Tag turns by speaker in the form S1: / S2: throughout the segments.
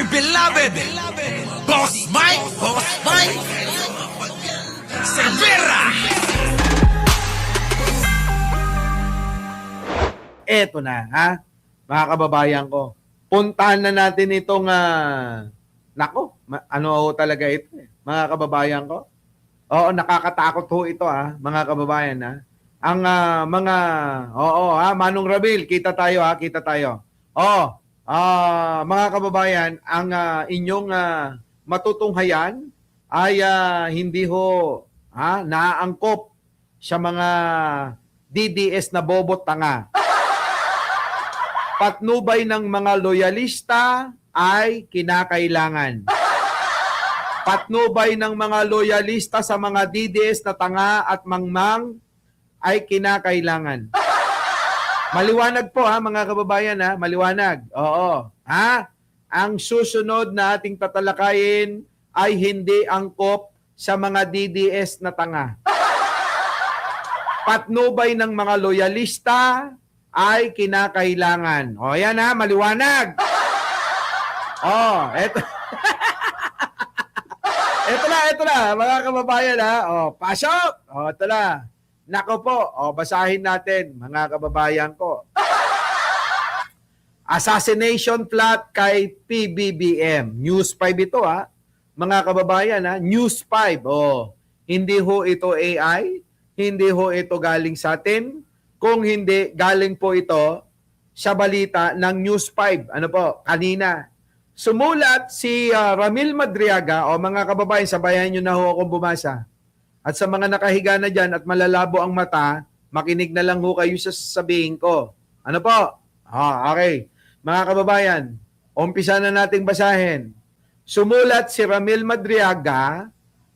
S1: beloved Boss Mike Cervera.
S2: Eto na, ha? Mga kababayan ko. Puntahan na natin itong, nako, ano talaga ito eh. Mga kababayan ko. Oo, nakakatakot ho ito mga kababayan Ang mga, Manong Rabil, kita tayo kita tayo. Mga kababayan, ang inyong matutunghayan ay hindi ho naaangkop sa mga DDS na bobot tanga. Patnubay ng mga loyalista ay kinakailangan. Patnubay ng mga loyalista sa mga DDS na tanga at mangmang ay kinakailangan. Maliwanag po mga kababayan maliwanag. Oo. Ang susunod na ating tatalakayin ay hindi angkop sa mga DDS na tanga. Patnubay ng mga loyalista ay kinakailangan. O yan maliwanag. Eto. Ito na, mga kababayan pasok. Ito na. Nako po, basahin natin, mga kababayan ko. Assassination plot kay PBBM. News 5 ito mga kababayan News 5. Hindi ho ito AI, hindi ho ito galing sa atin. Kung hindi, galing po ito sa balita ng News 5. Ano po, kanina. Sumulat si Ramil Madriaga, mga kababayan, sabayan nyo na ho akong bumasa. At sa mga nakahiga na dyan at malalabo ang mata, makinig na lang ho kayo sa sasabihin ko. Ano po? Okay. Mga kababayan, umpisa na nating basahin. Sumulat si Ramil Madriaga,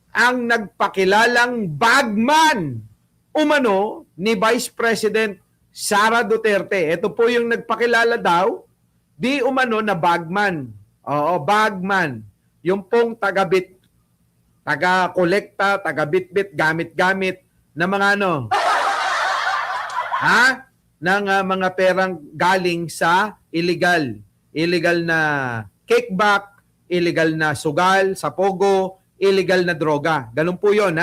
S2: ang nagpakilalang bagman umano ni Vice President Sara Duterte. Ito po yung nagpakilala daw, di umano na bagman. Bagman. Yung pong taga-kolekta, taga-bitbit, gamit-gamit na mga ng mga perang galing sa illegal na kickback, illegal na sugal sa pogo, illegal na droga. Ganun po yun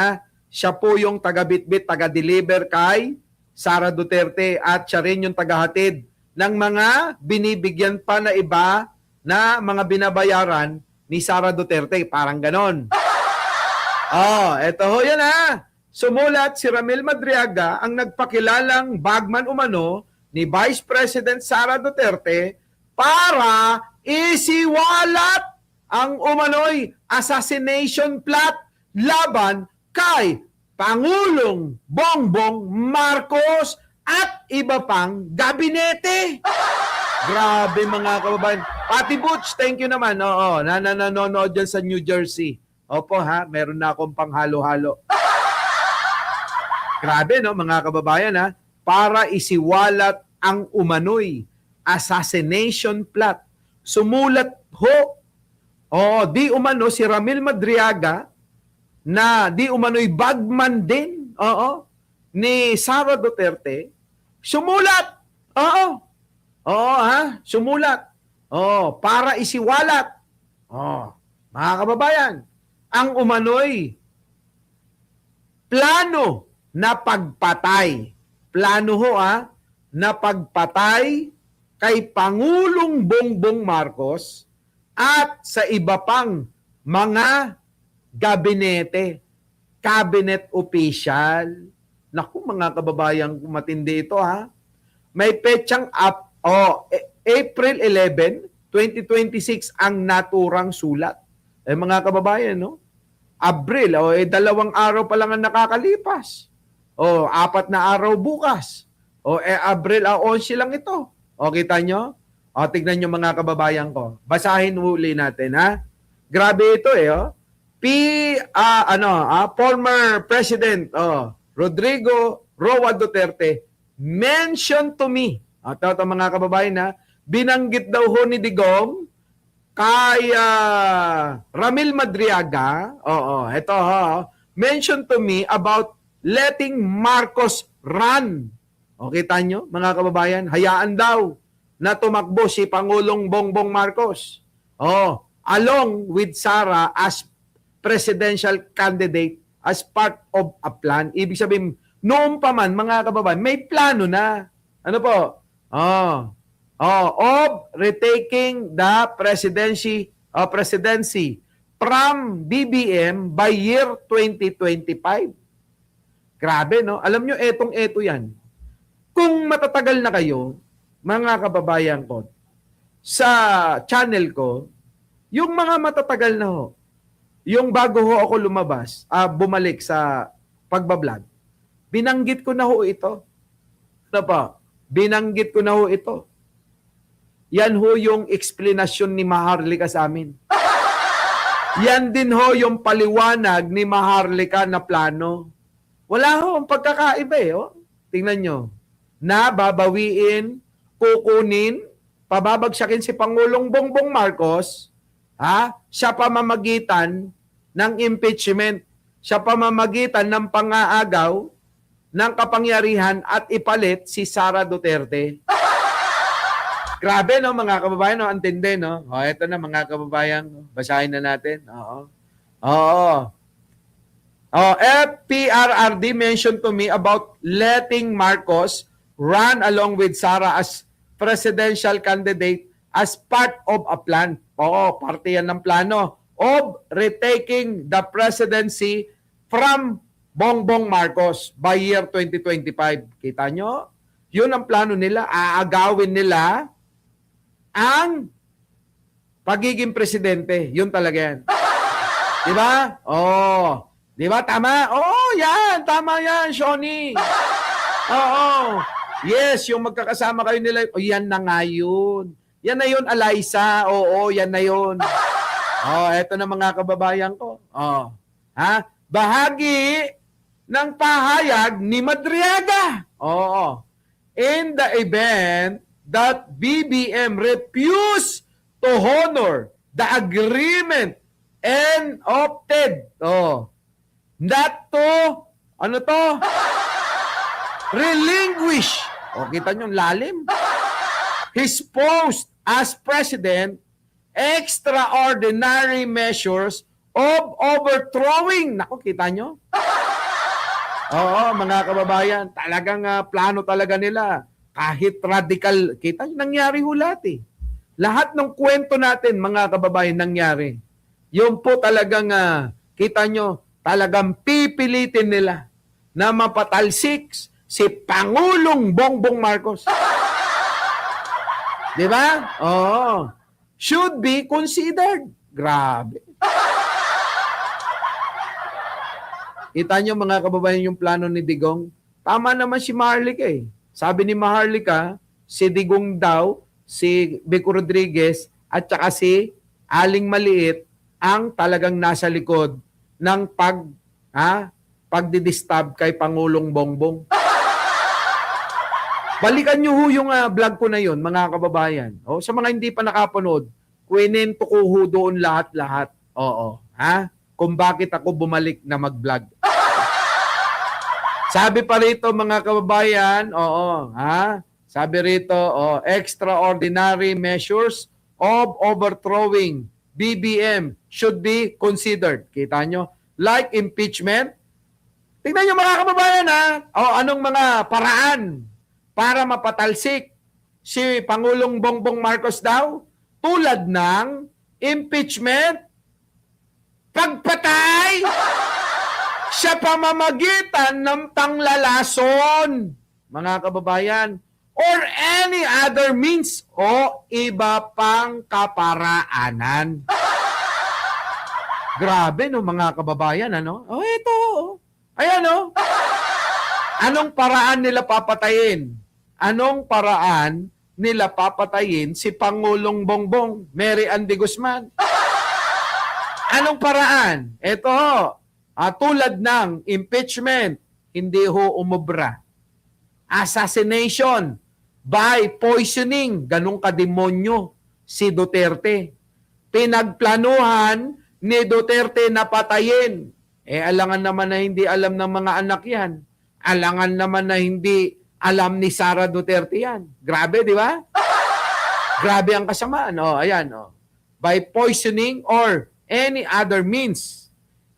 S2: Siya po yung taga-bitbit, taga-deliver kay Sara Duterte at siya rin yung tagahatid ng mga binibigyan pa na iba na mga binabayaran ni Sara Duterte. Parang ganon. Eto ho yan Sumulat si Ramil Madriaga, ang nagpakilalang bagman umano ni Vice President Sara Duterte para isiwalat ang umano'y assassination plot laban kay Pangulong Bongbong Marcos at iba pang gabinete. Grabe mga kababayan. Pati Butch, thank you naman. Nanonood dyan sa New Jersey. Opo meron na akong panghalo-halo. Grabe mga kababayan para isiwalat ang umano'y assassination plot. Sumulat ho. Di umano si Ramil Madriaga na di umano'y bagman din. Ni Sara Duterte. Sumulat. Sumulat. Para isiwalat. Mga kababayan, ang umano'y plano na pagpatay. Plano ho na pagpatay kay Pangulong Bongbong Marcos at sa iba pang mga gabinete, cabinet official. Naku mga kababayan, matindi ito May petsang April 11, 2026 ang naturang sulat. Mga kababayan, Abril, 2 araw pa lang ang nakakalipas. 4 na araw bukas. Abril 11 lang ito. Kita nyo? Tignan nyo mga kababayan ko. Basahin uli natin Grabe ito former President Rodrigo Roa Duterte mentioned to me. Ito mga kababayan binanggit daw ho ni Digong kay Ramil Madriaga, ito mentioned to me about letting Marcos run. Kita nyo, mga kababayan, hayaan daw na tumakbo si Pangulong Bongbong Marcos. along with Sara as presidential candidate as part of a plan. Ibig sabihin, noon pa man, mga kababayan, may plano na. Ano po? Of retaking the presidency from BBM by year 2025. Grabe, no? Alam nyo, etong-eto yan. Kung matatagal na kayo, mga kababayan ko, sa channel ko, yung mga matatagal na ho, yung bago ho ako lumabas, bumalik sa pagbablog, binanggit ko na ho ito. Ano pa? Binanggit ko na ho ito. Yan ho yung explanation ni Maharlika sa amin. Yan din ho yung paliwanag ni Maharlika na plano. Wala ho ang pagkakaiba eh. Oh. Tingnan nyo. Na babawiin, kukunin, pababagsakin si Pangulong Bongbong Marcos, sa pamamagitan ng impeachment, sa pamamagitan ng pang-aagaw ng kapangyarihan at ipalit si Sara Duterte. Grabe, no, mga kababayan, no? Antindi, no? Ito na, mga kababayan. Basahin na natin. FPRRD mentioned to me about letting Marcos run along with Sara as presidential candidate as part of a plan. Parte yan ng plano of retaking the presidency from Bongbong Marcos by year 2025. Kita nyo? Yun ang plano nila. Aagawin nila ang pagiging presidente. Yun talaga yan. Diba? Diba? Tama? Yan. Tama yan, Shoni. Yes, yung magkakasama kayo nila. Yan na nga yun. Yan na yun, Eliza. Yan na yun. Eto na mga kababayan ko. Bahagi ng pahayag ni Madriaga. In the event that BBM refused to honor the agreement and opted not to, relinquish, kita nyo, lalim, his post as president, extraordinary measures of overthrowing. Kita nyo? Mga kababayan, talagang plano talaga nila. Kahit radical, kita nyo, nangyari ho lahat eh. Lahat ng kwento natin, mga kababayan, nangyari. Yung po talagang, kita nyo, talagang pipilitin nila na mapatalsik si Pangulong Bongbong Marcos. Di ba? Should be considered. Grabe. Kita nyo, mga kababayan, yung plano ni Digong. Tama naman si Maharlika eh. Sabi ni Maharlika, si Digong daw, si Vico Rodriguez, at saka si Aling Maliit ang talagang nasa likod ng pagdidisturb kay Pangulong Bongbong. Balikan nyo ho yung vlog ko na yun, mga kababayan. Sa mga hindi pa nakapanood, kwento ko ho doon lahat-lahat. Kung bakit ako bumalik na mag-vlog. Sabi pa rito, mga kababayan, sabi rito, extraordinary measures of overthrowing BBM should be considered. Kita nyo? Like impeachment. Tingnan nyo, mga kababayan, anong mga paraan para mapatalsik si Pangulong Bongbong Marcos daw? Tulad ng impeachment, pagpatay sa pamamagitan ng panglalason, mga kababayan, or any other means o iba pang kaparaanan. Grabe, no, mga kababayan, ito. Ayan, Anong paraan nila papatayin? Anong paraan nila papatayin si Pangulong Bongbong, Mary Ann de Guzman? Anong paraan? Ito, tulad ng impeachment, hindi ho umubra. Assassination by poisoning, ganun kademonyo si Duterte. Pinagplanuhan ni Duterte na patayin. Alangan naman na hindi alam ng mga anak yan. Alangan naman na hindi alam ni Sara Duterte yan. Grabe, di ba? Grabe ang kasamaan. Ayan. by poisoning or any other means,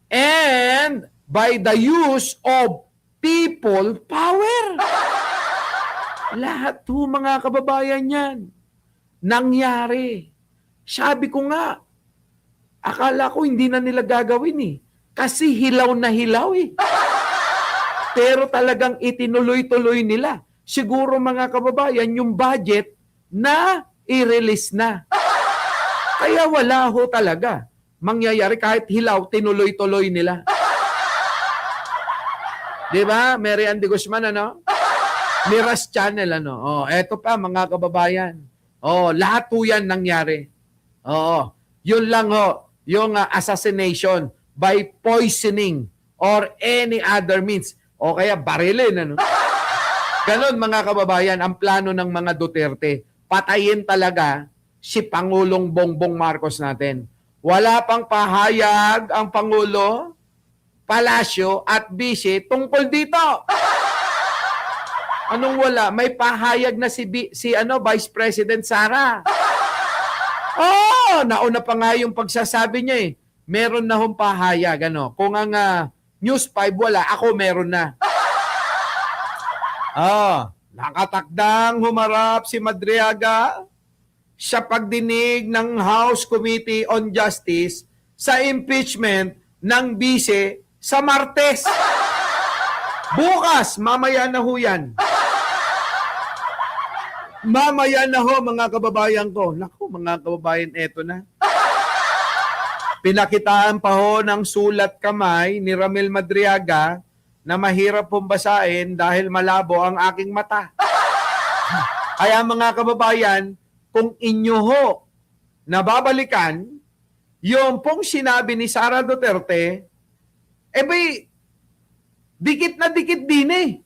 S2: and by the use of people power. Lahat po mga kababayan yan, nangyari. Sabi ko nga, akala ko hindi na nila gagawin eh. Kasi hilaw na hilaw eh. Pero talagang itinuloy-tuloy nila. Siguro mga kababayan, yung budget na i-release na. Kaya wala ho talaga mangyayari kahit hilaw, tinuloy-tuloy nila. Di ba? Mary Ann de Guzman, ano? Miras Channel, ano? Oh, eto pa mga kababayan. Oh, lahat po yan nangyari. Oo. Yun lang ho, yung assassination by poisoning or any other means. O kaya barilin, ano? Ganon mga kababayan, ang plano ng mga Duterte. Patayin talaga si Pangulong Bongbong Marcos natin. Wala pang pahayag ang Pangulo, Palasyo at Vice tungkol dito. Anong wala? May pahayag na si Vice President Sara. Oh, nauna pa nga yung pagsasabi niya eh. Meron na hong pahayag, ano. Kung ang News 5 wala, ako meron na. Nakatakdang humarap si Madriaga sa pagdinig ng House Committee on Justice sa impeachment ng Vice sa Martes. Bukas, mamaya na ho yan. Mamaya na ho mga kababayan ko. Naku mga kababayan, eto na. Pinakitaan pa ho ng sulat kamay ni Ramil Madriaga na mahirap pong basahin dahil malabo ang aking mata. Kaya mga kababayan, kung inyo ho nababalikan, yung pong sinabi ni Sara Duterte, dikit na dikit din eh.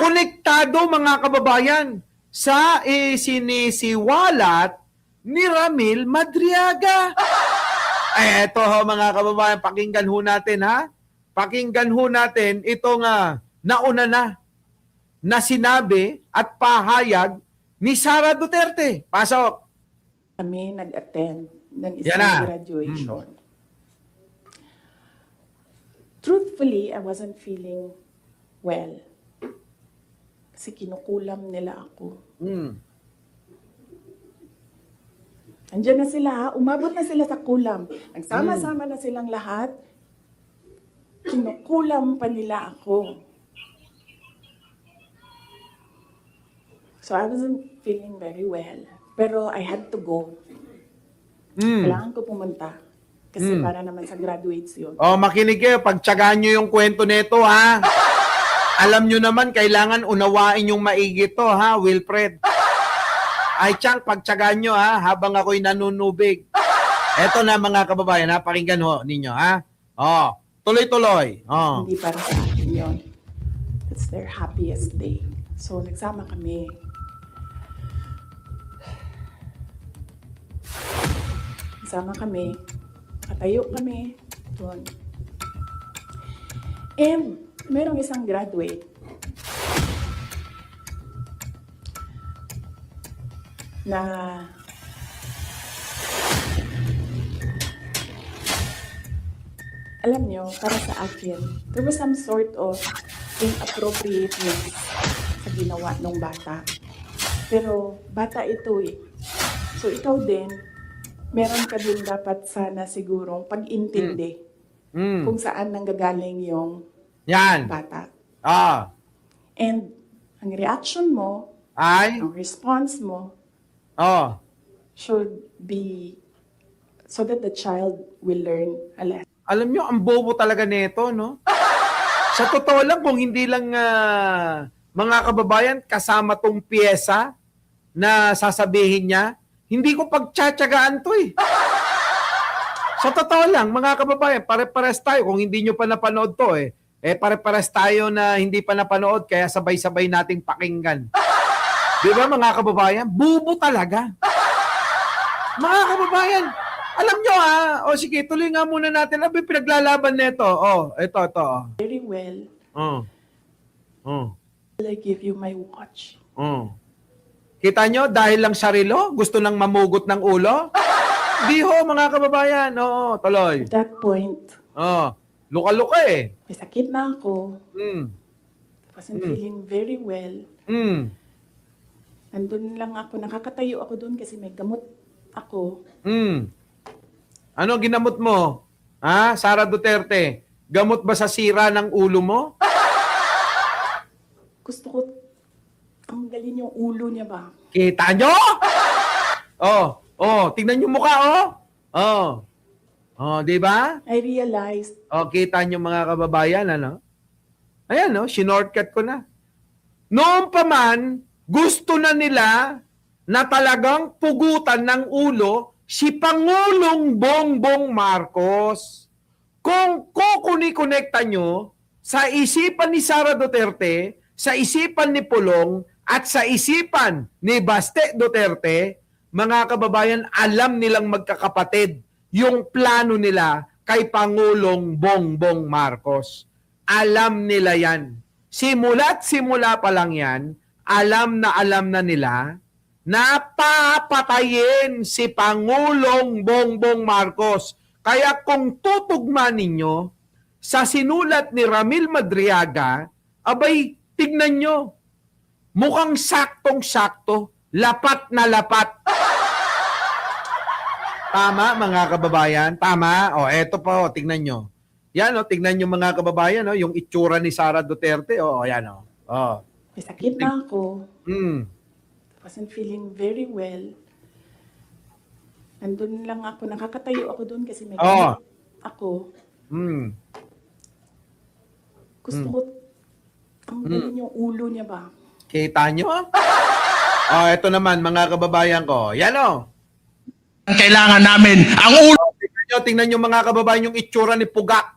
S2: Konektado mga kababayan sa sinisiwalat ni Ramil Madriaga. Eto ho mga kababayan, pakinggan ho natin ha. Pakinggan ho natin itong nauna na sinabi at pahayag ni Sara Duterte. Pasok.
S3: Kami nag-attend ng isang graduation. Truthfully, I wasn't feeling well. Kasi kinukulam nila ako. Andiyan na sila ha. Umabot na sila sa kulam. Nagsama-sama na silang lahat. Kinukulam pa nila ako. So I wasn't feeling very well. Pero I had to go. Kailangan ko pumunta. Kasi para naman sa graduates yun.
S2: Oh, makinig kayo. Pagtsagaan nyo yung kwento nito, ha? Alam nyo naman, kailangan unawain yung maigi to, ha, Wilfred? Ay, Chang, pagtsagaan nyo, ha, habang ako'y nanunubig. Eto na, mga kababayan, ha, pakinggan ho ninyo, ha? Oh, tuloy-tuloy. Oh.
S3: Hindi para sa akin yun. It's their happiest day. So, nagsama kami. Nagsama kami. Katayo kami. Doon. And, merong isang graduate na alam nyo, para sa akin, there was some sort of inappropriateness sa ginawa ng bata. Pero bata ito eh. So ikaw din, meron ka din dapat sana sigurong pag-intindi kung saan nanggagaling yung bata. And ang reaction mo, ang response mo, should be so that the child will learn a lesson.
S2: Alam nyo, ang bobo talaga nito, no? Sa totoo lang, kung hindi lang mga kababayan, kasama tong pyesa na sasabihin niya, hindi ko pagtsatsagaan to eh. Sa totoo lang, mga kababayan, pare-pares tayo. Kung hindi nyo pa napanood to pare-pares tayo na hindi pa napanood, kaya sabay-sabay nating pakinggan. Di ba mga kababayan? Bubo talaga. Mga kababayan, alam nyo o sige, tuloy nga muna natin. Abi, pinaglalaban nito. Ito.
S3: Very well. Will I give you my watch?
S2: Kita nyo, dahil lang sarilo, gusto nang mamugot ng ulo? Di ho, mga kababayan. Oo, tuloy.
S3: At that point,
S2: Oh, luka-luka eh.
S3: may sakit na ako.
S2: Mm.
S3: Wasn't feeling very well.
S2: Mm.
S3: Nandun lang ako, nakakatayo ako doon kasi may gamot ako.
S2: Mm. Ano ginamot mo? Ha, Sara Duterte? Gamot ba sa sira ng ulo mo?
S3: Gusto ko tanggalin yung ulo niya ba?
S2: Kita nyo? Tingnan yung mukha, di ba?
S3: I realized,
S2: Kita nyo mga kababayan, ano? Ayan, shinortcut ko na. Noon pa man, gusto na nila na talagang pugutan ng ulo si Pangulong Bongbong Marcos. Kung kukuni-konekta nyo sa isipan ni Sara Duterte, sa isipan ni Pulong, at sa isipan ni Baste Duterte, mga kababayan, alam nilang magkakapatid yung plano nila kay Pangulong Bongbong Marcos. Alam nila yan. Simula pa lang yan, alam na nila na papatayin si Pangulong Bongbong Marcos. Kaya kung tutugma ninyo sa sinulat ni Ramil Madriaga, abay, tignan nyo. Mukhang saktong-sakto, lapat na lapat. Tama, mga kababayan? Tama? Eto pa, tignan nyo. Yan, tignan nyo mga kababayan, yung itsura ni Sara Duterte. Yan,
S3: may sakit na ako.
S2: Mm.
S3: Wasn't feeling very well. Nandun lang ako, nakakatayo ako doon kasi may gamot ako.
S2: Mm.
S3: Gusto ko tanggalin yung ulo niya ba?
S2: Kita nyo? Ito naman, mga kababayan ko. Yan,
S1: Ang kailangan namin, ang ulo.
S2: Tingnan nyo mga kababayan yung itsura ni Pugak.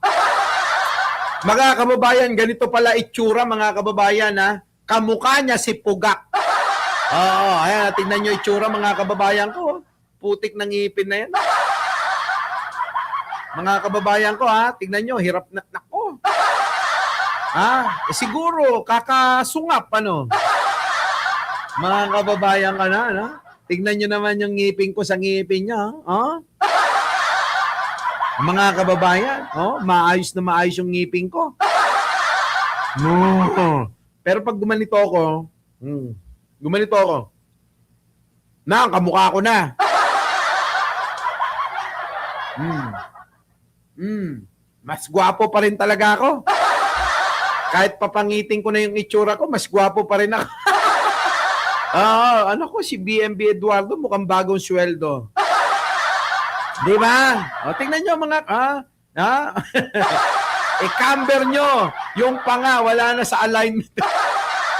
S2: Mga kababayan, ganito pala itsura, mga kababayan, ha? Kamukha niya si Pugak. Ayan, tingnan nyo itsura, mga kababayan ko. Putik ng ngipin na yan. Mga kababayan ko, ha? Tingnan nyo, hirap na. Nako. Siguro, kakasungap, ano? Mga kababayan ka na, ano? Tingnan nyo naman yung ngipin ko sa ngipin niya, ha? Mga kababayan, maayos na maayos yung ngipin ko. No. Pero pag gumanito ako, kamukha ko na. Mas gwapo pa rin talaga ako. Kahit papangiting ko na yung itsura ko, mas gwapo pa rin ako. Si BMB Eduardo, mukhang bagong sweldo. Di ba? Tingnan nyo mga, camber nyo. Yung panga, wala na sa alignment.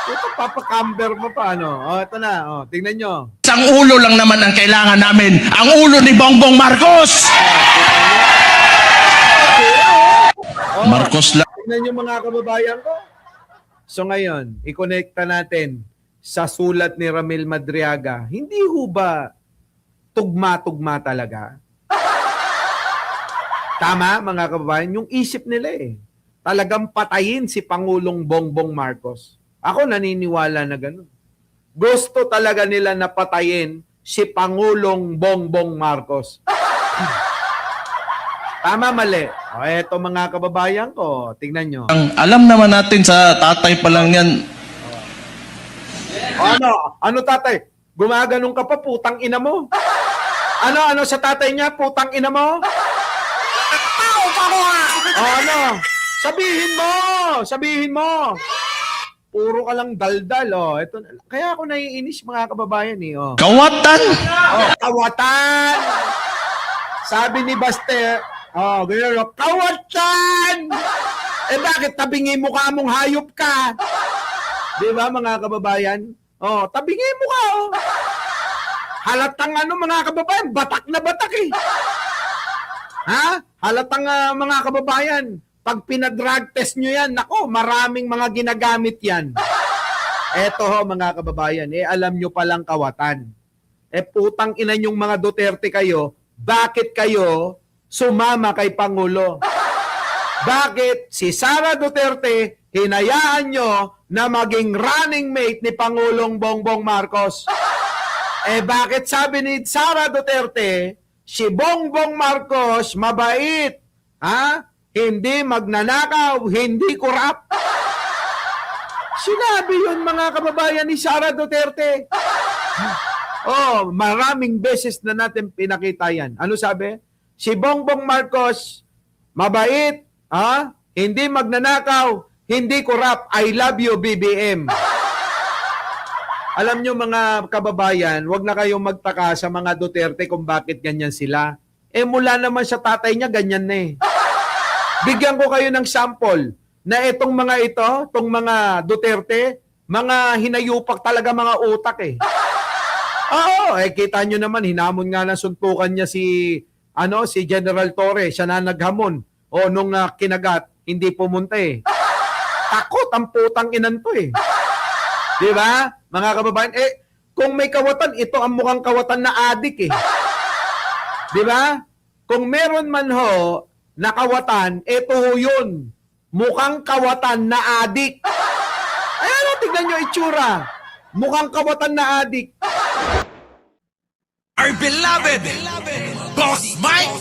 S2: Ito, papacamber mo pa, ano? Ito na, tingnan nyo.
S1: Isang ulo lang naman ang kailangan namin, ang ulo ni Bongbong Marcos. Marcos lang.
S2: Tingnan nyo mga kababayan ko. So ngayon, i-connecta natin sa sulat ni Ramil Madriaga. Hindi ho ba tugma-tugma talaga? Tama, mga kababayan, yung isip nila talagang patayin si Pangulong Bongbong Marcos. Ako naniniwala na gano'n. Gusto talaga nila na patayin si Pangulong Bongbong Marcos. Tama, mali. Eto mga kababayan ko, tingnan nyo.
S1: Alam naman natin sa tatay pa lang yan.
S2: Ano tatay? Gumaganong ka pa, putang ina mo. Ano sa tatay niya, putang ina mo? Sabihin mo. Puro ka lang daldal, Ito, kaya ako naiinis mga kababayan,
S1: Kawatan!
S2: Kawatan! Sabi ni Baste, ganyan, kawatan! Bakit tabingi mukha mong hayop ka? Di ba, mga kababayan? Tabingi mukha, Halatang mga kababayan, batak na batak Halatang mga kababayan, pag pinag-drug test nyo yan, nako, maraming mga ginagamit yan. Eto mga kababayan, alam nyo palang kawatan. Putang ina nyong mga Duterte kayo, bakit kayo sumama kay Pangulo? Bakit si Sara Duterte hinayaan nyo na maging running mate ni Pangulong Bongbong Marcos? Bakit sabi ni Sara Duterte, si Bongbong Marcos mabait, ha? Hindi magnanakaw, hindi korap. Sinabi yun mga kababayan ni Sara Duterte. Oh, maraming beses na natin pinakita yan. Ano sabi? Si Bongbong Marcos mabait, ha? Hindi magnanakaw, hindi korap. I love you, BBM. Alam nyo mga kababayan, wag na kayong magtaka sa mga Duterte kung bakit ganyan sila. Eh mula naman sa tatay niya, ganyan na eh. Bigyan ko kayo ng sample na itong mga ito, itong mga Duterte, mga hinayupak talaga mga utak eh. Oo, eh kita nyo naman, hinamon nga na suntukan niya si General Torre, siya na naghamon. O nung kinagat, hindi pumunta eh. Takot ang putang inan to eh. Di ba? Mga kababayan, kung may kawatan, ito ang mukhang kawatan na adik eh. Di ba? Kung meron man ho na kawatan, ito ho yun. Mukhang kawatan na adik. Ayan, tignan nyo itsura. Mukhang kawatan na adik.
S1: Our beloved Boss Mike